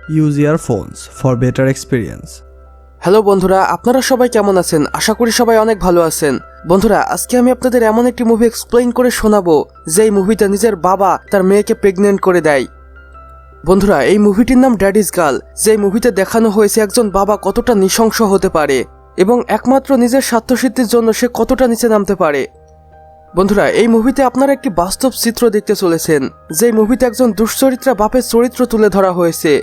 Use your phones for better experience. Hello বন্ধুরা, আপনারা সবাই কেমন আছেন? আশা করি সবাই অনেক ভালো আছেন। বন্ধুরা, আজকে আমি আপনাদের এমন একটি মুভি এক্সপ্লেইন করে শোনাবো যে এই মুভিতে নিজের বাবা তার মেয়েকে প্রেগনেন্ট করে দেয়। বন্ধুরা, এই মুভিটির নাম ড্যাডিজ গার্ল। যে মুভিতে দেখানো হয়েছে একজন বাবা কতটা নৃশংস হতে পারে এবং একমাত্র নিজের স্বার্থসিদ্ধির জন্য সে কতটা নিচে নামতে পারে। বন্ধুরা, এই মুভিতে আপনারা একটি বাস্তব চিত্র দেখতে চলেছেন। যে মুভিতে একজন দুশ্চরিত্রা বাপের চরিত্র তুলে ধরা হয়েছে।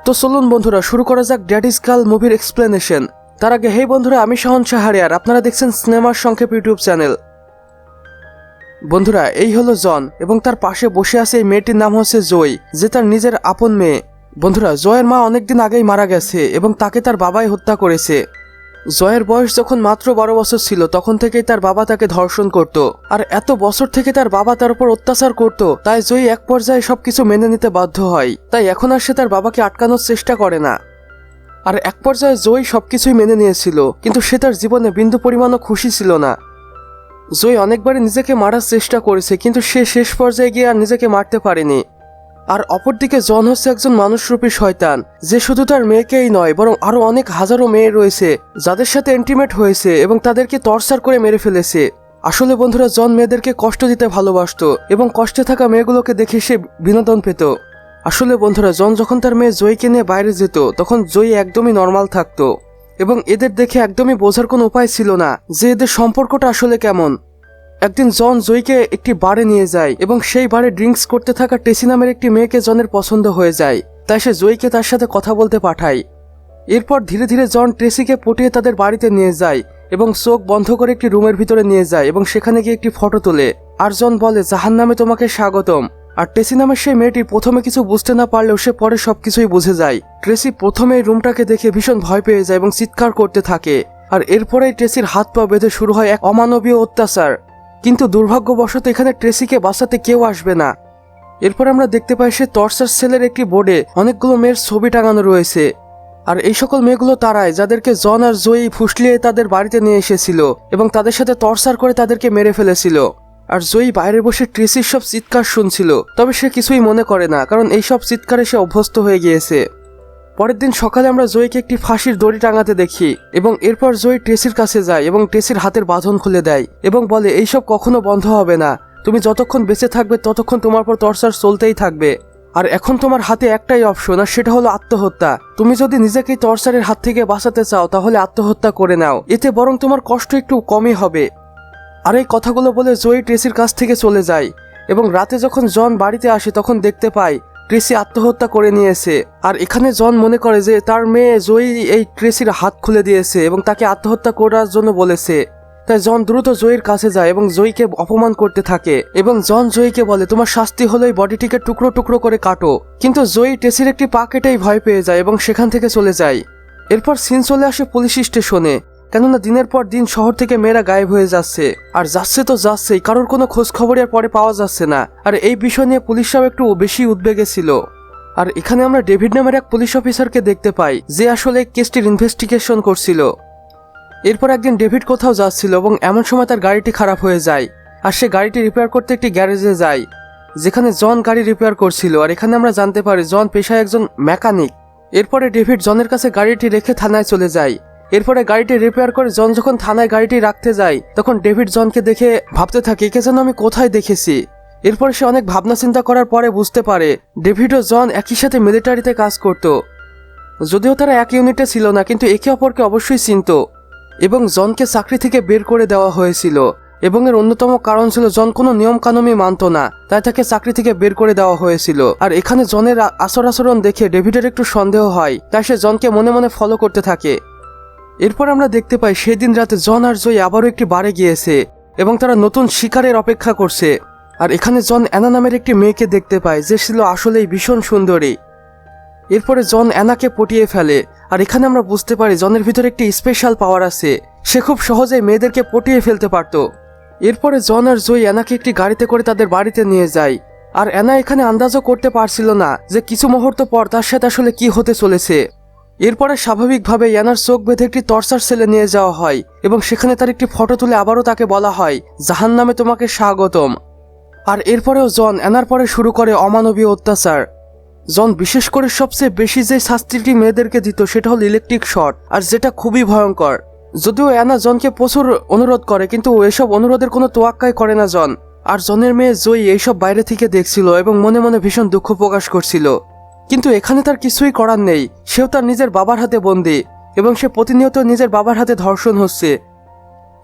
তো চলুন বন্ধুরা, শুরু করা যাক ড্যাডিজ গার্ল মুভির এক্সপ্লেনেশন। তার আগে হেই বন্ধুরা, আমি শাহন শাহরিয়ার, আপনারা দেখছেন সিনেমার সংক্ষেপ ইউটিউব চ্যানেল। বন্ধুরা, এই হলো জন এবং তার পাশে বসে আছে এই মেয়েটির নাম হচ্ছে জয়, যে তার নিজের আপন মেয়ে। বন্ধুরা, জয়ের মা অনেকদিন আগেই মারা গেছে এবং তাকে তার বাবাই হত্যা করেছে। জয়ের বয়স যখন মাত্র 12 বছর ছিল তখন থেকেই তার বাবা তাকে ধর্ষণ করত, আর এত বছর থেকে তার বাবা তার উপর অত্যাচার করত, তাই জয়ী এক পর্যায়ে সবকিছু মেনে নিতে বাধ্য হয়। তাই এখন আর সে তার বাবাকে আটকানোর চেষ্টা করে না। আর এক পর্যায়ে জয়ী সবকিছুই মেনে নিয়েছিল, কিন্তু সে তার জীবনে বিন্দু পরিমাণও খুশি ছিল না। জয়ী অনেকবারই নিজেকে মারার চেষ্টা করেছে, কিন্তু সে শেষ পর্যায়ে গিয়ে আর নিজেকে মারতে পারেনি। আর অপরদিকে জন হচ্ছে একজন মানুষরূপী শয়তান, যে শুধু তার মেয়েকেই নয় বরং আরো অনেক হাজারো মেয়ে রয়েছে যাদের সাথে ইন্টিমেট হয়েছে এবং তাদেরকে টর্চার করে মেরে ফেলেছে। আসলে বন্ধুরা, জন মেয়েদেরকে কষ্ট দিতে ভালোবাসতো এবং কষ্টে থাকা মেয়েগুলোকে দেখে সে বিনোদন পেত। আসলে বন্ধুরা, জন যখন তার মেয়ে জয়ীকে নিয়ে বাইরে যেত তখন জয়ী একদমই নর্মাল থাকতো এবং এদের দেখে একদমই বোঝার কোনো উপায় ছিল না যে এদের সম্পর্কটা আসলে কেমন। একদিন জন জয়ীকে একটি বারে নিয়ে যায় এবং সেই বারে ড্রিঙ্কস করতে থাকা টেসি নামের একটি মেয়েকে জনের পছন্দ হয়ে যায়, তাই সে জয়ীকে তার সাথে কথা বলতে পাঠায়। এরপর ধীরে ধীরে জন ট্রেসিকে পটিয়ে তাদের বাড়িতে নিয়ে যায় এবং চোখ বন্ধ করে একটি রুমের ভিতরে নিয়ে যায় এবং সেখানে গিয়ে একটি ফটো তোলে। আর জন বলে, জাহান্নামে তোমাকে স্বাগতম। আর ট্রেসি নামের সেই মেয়েটি প্রথমে কিছু বুঝতে না পারলেও সে পরে সবকিছুই বুঝে যায়। ট্রেসি প্রথমে এই রুমটাকে দেখে ভীষণ ভয় পেয়ে যায় এবং চিৎকার করতে থাকে। আর এরপরেই ট্রেসির হাত পা বেঁধে শুরু হয় এক অমানবীয় অত্যাচার। কিন্তু দুর্ভাগ্যবশত এখানে ট্রেসিকে বাঁচাতে কেউ আসবে না। এরপর আমরা দেখতে পাই সে টর্চার সেলের একটি বোর্ডে অনেকগুলো মেয়ের ছবি টাঙানো রয়েছে। আর এই সকল মেয়েগুলো তারাই যাদেরকে জন আর জয়ী ফুসলিয়ে তাদের বাড়িতে নিয়ে এসেছিল এবং তাদের সাথে টর্চার করে তাদেরকে মেরে ফেলেছিল। আর জয়ী বাইরে বসে ট্রেসির সব চিৎকার শুনছিল, তবে সে কিছুই মনে করে না, কারণ এই সব চিৎকারে সে অভ্যস্ত হয়ে গিয়েছে। পরের দিন সকালে আমরা জয়ীকে একটি ফাঁসির দড়ি টাঙাতে দেখি এবং এরপর জয়ী ট্রেসির কাছে যায় এবং ট্রেসির হাতের বাঁধন খুলে দেয় এবং বলে, এইসব কখনো বন্ধ হবে না, তুমি যতক্ষণ বেঁচে থাকবে ততক্ষণ তোমার পর টর্চার চলতেই থাকবে। আর এখন তোমার হাতে একটাই অপশন, আর সেটা হলো আত্মহত্যা। তুমি যদি নিজেকে টর্চারের হাত থেকে বাঁচাতে চাও তাহলে আত্মহত্যা করে নাও, এতে বরং তোমার কষ্ট একটু কমই হবে। আর এই কথাগুলো বলে জয়ী ট্রেসির কাছ থেকে চলে যায় এবং রাতে যখন জন বাড়িতে আসে তখন দেখতে পায় ট্রেসি আত্মহত্যা করে নিয়েছে। আর এখানে জন মনে করে যে তার মেয়ে জয়ী এই ট্রেসির হাত খুলে দিয়েছে এবং তাকে আত্মহত্যা করার জন্য বলেছে। তাই জন দ্রুত জয়ীর কাছে যায় এবং জয়ীকে অপমান করতে থাকে এবং জন জয়ীকে বলে, তোমার শাস্তি হলো এই বডিটিকে টুকরো টুকরো করে কাটো। কিন্তু জয়ী ট্রেসির একটি পা কেটেই ভয় পেয়ে যায় এবং সেখান থেকে চলে যায়। এরপর সিন চলে আসে পুলিশ স্টেশনে, কেননা দিনের পর দিন শহর থেকে মেয়েরা গায়েব হয়ে যাচ্ছে, আর যাচ্ছে তো যাচ্ছেই, কারোর কোনো খোঁজ খবর আর পরে পাওয়া যাচ্ছে না। আর এই বিষয় নিয়ে পুলিশরাও একটু বেশি উদ্বেগে ছিল। আর এখানে আমরা ডেভিড নামের এক পুলিশ অফিসারকে দেখতে পাই, যে আসলে কেসটির ইনভেস্টিগেশন করছিল। এরপর একদিন ডেভিড কোথাও যাচ্ছিল এবং এমন সময় তার গাড়িটি খারাপ হয়ে যায়, আর সে গাড়িটি রিপেয়ার করতে একটি গ্যারেজে যায় যেখানে জন গাড়ি রিপেয়ার করছিল। আর এখানে আমরা জানতে পারি জন পেশায় একজন মেকানিক। এরপরে ডেভিড জনের কাছে গাড়িটি রেখে থানায় চলে যায়। এরপরে গাড়িটি রিপেয়ার করে জন যখন থানায় গাড়িটি রাখতে যায় তখন ডেভিড জনকে দেখে ভাবতে থাকে, একে যেন আমি কোথায় দেখেছি। এরপরে সে অনেক ভাবনা চিন্তা করার পরে বুঝতে পারে ডেভিড ও জন একই সাথে মিলিটারিতে কাজ করত। যদিও তারা এক ইউনিটে ছিল না, কিন্তু একে অপরকে অবশ্যই চিনত। এবং জনকে চাকরি থেকে বের করে দেওয়া হয়েছিল এবং এর অন্যতম কারণ ছিল জন কোনো নিয়ম কানুনই মানত না, তাই তাকে চাকরি থেকে বের করে দেওয়া হয়েছিল। আর এখানে জনের আচরণ দেখে ডেভিডের একটু সন্দেহ হয়, তাই সে জনকে মনে মনে ফলো করতে থাকে। এরপর আমরা দেখতে পাই সেদিন রাতে জন আর জয়ী আবারও একটি বারে গিয়েছে এবং তারা নতুন শিকারের অপেক্ষা করছে। আর এখানে জন অ্যানা নামের একটি মেয়েকে দেখতে পায়, যে ছিল আসলেই ভীষণ সুন্দরী। এরপরে জন অ্যানাকে পটিয়ে ফেলে। আর এখানে আমরা বুঝতে পারি জনের ভিতরে একটি স্পেশাল পাওয়ার আছে, সে খুব সহজেই মেয়েদেরকে পটিয়ে ফেলতে পারত। এরপরে জন আর জয়ী অ্যানাকে একটি গাড়িতে করে তাদের বাড়িতে নিয়ে যায়। আর অ্যানা এখানে আন্দাজও করতে পারছিল না যে কিছু মুহূর্ত পর তার সাথে আসলে কি হতে চলেছে। এরপরে স্বাভাবিকভাবে অ্যানার চোখ বেঁধে একটি টর্চার সেলে নিয়ে যাওয়া হয় এবং সেখানে তার একটি ফটো তুলে আবারও তাকে বলা হয়, জাহান্নামে তোমাকে স্বাগতম। আর এরপরেও জন অ্যানার পরে শুরু করে অমানবীয় অত্যাচার। জন বিশেষ করে সবচেয়ে বেশি যে শাস্তিটি মেয়েদেরকে দিত সেটা হল ইলেকট্রিক শট, আর যেটা খুবই ভয়ঙ্কর। যদিও অ্যানা জনকে প্রচুর অনুরোধ করে, কিন্তু এসব অনুরোধের কোনো তোয়াক্কাই করে না জন। আর জনের মেয়ে জয়ী এইসব বাইরে থেকে দেখছিল এবং মনে মনে ভীষণ দুঃখ প্রকাশ করছিল। কিন্তু এখানে তার কিছুই করার নেই, সেও তার নিজের বাবার হাতে বন্দী এবং সে প্রতিনিয়ত নিজের বাবার হাতে ধর্ষণ হচ্ছে।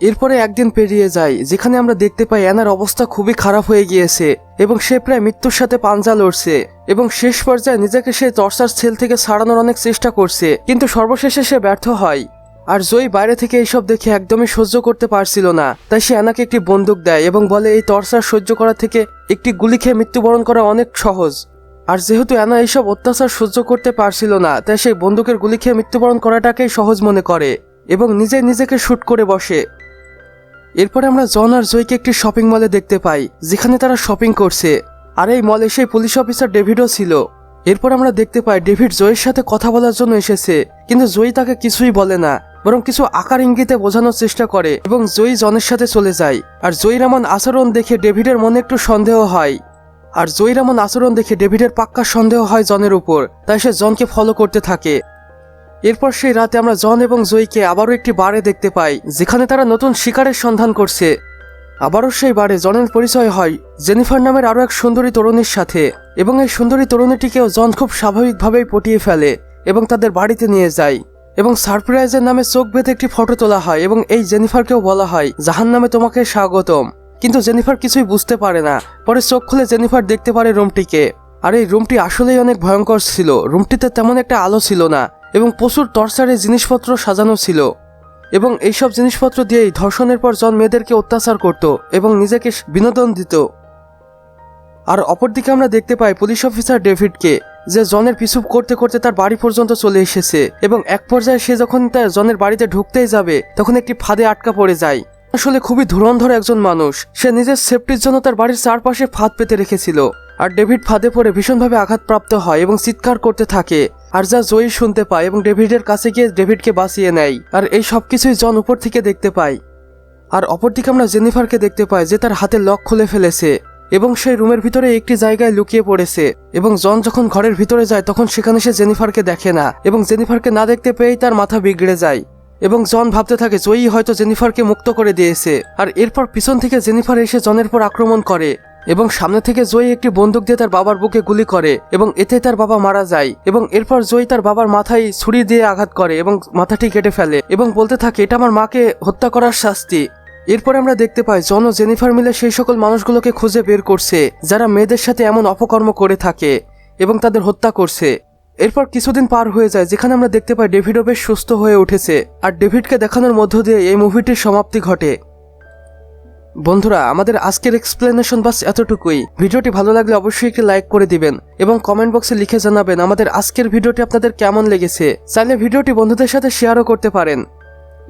এরপরে একদিন পেরিয়ে যায় যেখানে আমরা দেখতে পাই অ্যানার অবস্থা খুবই খারাপ হয়ে গিয়েছে এবং সে প্রায় মৃত্যুর সাথে পাঞ্জা লড়ছে এবং শেষ পর্যায়ে নিজেকে সে টর্চার সেল থেকে ছাড়ানোর অনেক চেষ্টা করছে, কিন্তু সর্বশেষে সে ব্যর্থ হয়। আর জয়ী বাইরে থেকে এইসব দেখে একদমই সহ্য করতে পারছিল না, তাই সে অ্যানাকে একটি বন্দুক দেয় এবং বলে এই টর্চার সহ্য করা থেকে একটি গুলি খেয়ে মৃত্যুবরণ করা অনেক সহজ। আর যেহেতু অ্যানা এইসব অত্যাচার সহ্য করতে পারছিল না, তাই সেই বন্দুকের গুলি খেয়ে মৃত্যুবরণ করাটাকেই সহজ মনে করে এবং নিজেকে শুট করে বসে। এরপরে আমরা জন আর জয়কে একটি শপিং মলে দেখতে পাই যেখানে তারা শপিং করছে, আর এই মলে সেই পুলিশ অফিসার ডেভিডও ছিল। এরপর আমরা দেখতে পাই ডেভিড জয়ের সাথে কথা বলার জন্য এসেছে, কিন্তু জয়ী তাকে কিছুই বলে না, বরং কিছু আকার ইঙ্গিতে বোঝানোর চেষ্টা করে এবং জয়ী জনের সাথে চলে যায়। আর জয়ীর এমন আচরণ দেখে ডেভিডের মনে একটু সন্দেহ হয়, আর জয়ীর এমন আচরণ দেখে ডেভিডের পাক্কা সন্দেহ হয় জনের উপর, তাই সে জনকে ফলো করতে থাকে। এরপর সেই রাতে আমরা জন এবং জয়ীকে আবারও একটি বারে দেখতে পাই যেখানে তারা নতুন শিকারের সন্ধান করছে। আবারও সেই বারে জনের পরিচয় হয় জেনিফার নামের আরও এক সুন্দরী তরুণীর সাথে, এবং এই সুন্দরী তরুণীটিকেও জন খুব স্বাভাবিকভাবেই পটিয়ে ফেলে এবং তাদের বাড়িতে নিয়ে যায় এবং সারপ্রাইজের নামে চোখ বেঁধে একটি ফটো তোলা হয় এবং এই জেনিফারকেও বলা হয় জাহান্নামে তোমাকে স্বাগতম। কিন্তু জেনিফার কিছুই বুঝতে পারে না। পরে চোখ খুলে জেনিফার দেখতে পারে রুমটিকে, আর এই রুমটি আসলেই অনেক ভয়ঙ্কর ছিল। রুমটিতে তেমন একটা আলো ছিল না এবং প্রচুর টর্চারের জিনিসপত্র সাজানো ছিল, এবং এইসব জিনিসপত্র দিয়েই ধর্ষণের পর জন মেয়েদেরকে অত্যাচার করত এবং নিজেকে বিনোদন দিত। আর অপরদিকে আমরা দেখতে পাই পুলিশ অফিসার ডেভিডকে, যে জনের পিছু করতে করতে তার বাড়ি পর্যন্ত চলে এসেছে এবং এক পর্যায়ে সে যখন তার জনের বাড়িতে ঢুকতেই যাবে তখন একটি ফাঁদে আটকা পড়ে যায়। আসলে খুবই ধুরন্ধর একজন মানুষ, সে নিজের সেফটির জন্য তার বাড়ির চারপাশে ফাঁদ পেতে রেখেছিল। আর ডেভিড ফাঁদে পড়ে ভীষণভাবে আঘাতপ্রাপ্ত হয় এবং চিৎকার করতে থাকে, আর যা জয়ী শুনতে পায় এবং ডেভিডের কাছে গিয়ে ডেভিডকে বাঁচিয়ে নেয়। আর এই সবকিছুই জন উপর থেকে দেখতে পায়। আর অপরদিকে আমরা জেনিফারকে দেখতে পাই যে তার হাতে লক খুলে ফেলেছে এবং সেই রুমের ভিতরে একটি জায়গায় লুকিয়ে পড়েছে, এবং জন যখন ঘরের ভিতরে যায় তখন সেখানে সে জেনিফারকে দেখে না এবং জেনিফারকে না দেখতে পেয়েই তার মাথা বিগড়ে যায় এবং জন ভাবতে থাকে জয়ী হয়তো জেনিফারকে মুক্ত করে দিয়েছে। আর এরপর পিছন থেকে জেনিফার এসে জনের পর আক্রমণ করে এবং সামনে থেকে জয়ী একটি বন্দুক দিয়ে তার বাবার বুকে গুলি করে এবং এতে তার বাবা মারা যায়। এবং এরপর জয়ী তার বাবার মাথায় ছুরি দিয়ে আঘাত করে এবং মাথাটি কেটে ফেলে এবং বলতে থাকে এটা আমার মাকে হত্যা করার শাস্তি। এরপরে আমরা দেখতে পাই জন ও জেনিফার মিলে সেই সকল মানুষগুলোকে খুঁজে বের করছে যারা মেয়েদের সাথে এমন অপকর্ম করে থাকে এবং তাদের হত্যা করছে। এরপর কিছুদিন পার হয়ে যায় যেখানে আমরা দেখতে পাই ডেভিডও বেশ সুস্থ হয়ে উঠেছে, আর ডেভিডকে দেখানোর মধ্য দিয়ে এই মুভিটির সমাপ্তি ঘটে। বন্ধুরা, আমাদের আজকের এক্সপ্লেনেশন বাস এতটুকুই। ভিডিওটি ভালো লাগলে অবশ্যই একটি লাইক করে দিবেন এবং কমেন্ট বক্সে লিখে জানাবেন আমাদের আজকের ভিডিওটি আপনাদের কেমন লেগেছে। চাইলে ভিডিওটি বন্ধুদের সাথে শেয়ারও করতে পারেন,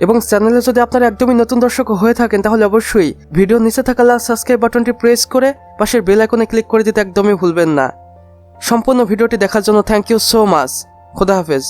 এবং চ্যানেলে যদি আপনারা একদমই নতুন দর্শক হয়ে থাকেন তাহলে অবশ্যই ভিডিওর নিচে থাকা লাল সাবস্ক্রাইব বাটনটি প্রেস করে পাশের বেল আইকনে ক্লিক করে দিতে একদমই ভুলবেন না। সম্পূর্ণ ভিডিওটি দেখার জন্য থ্যাংক ইউ সো মাচ। খোদা হাফেজ।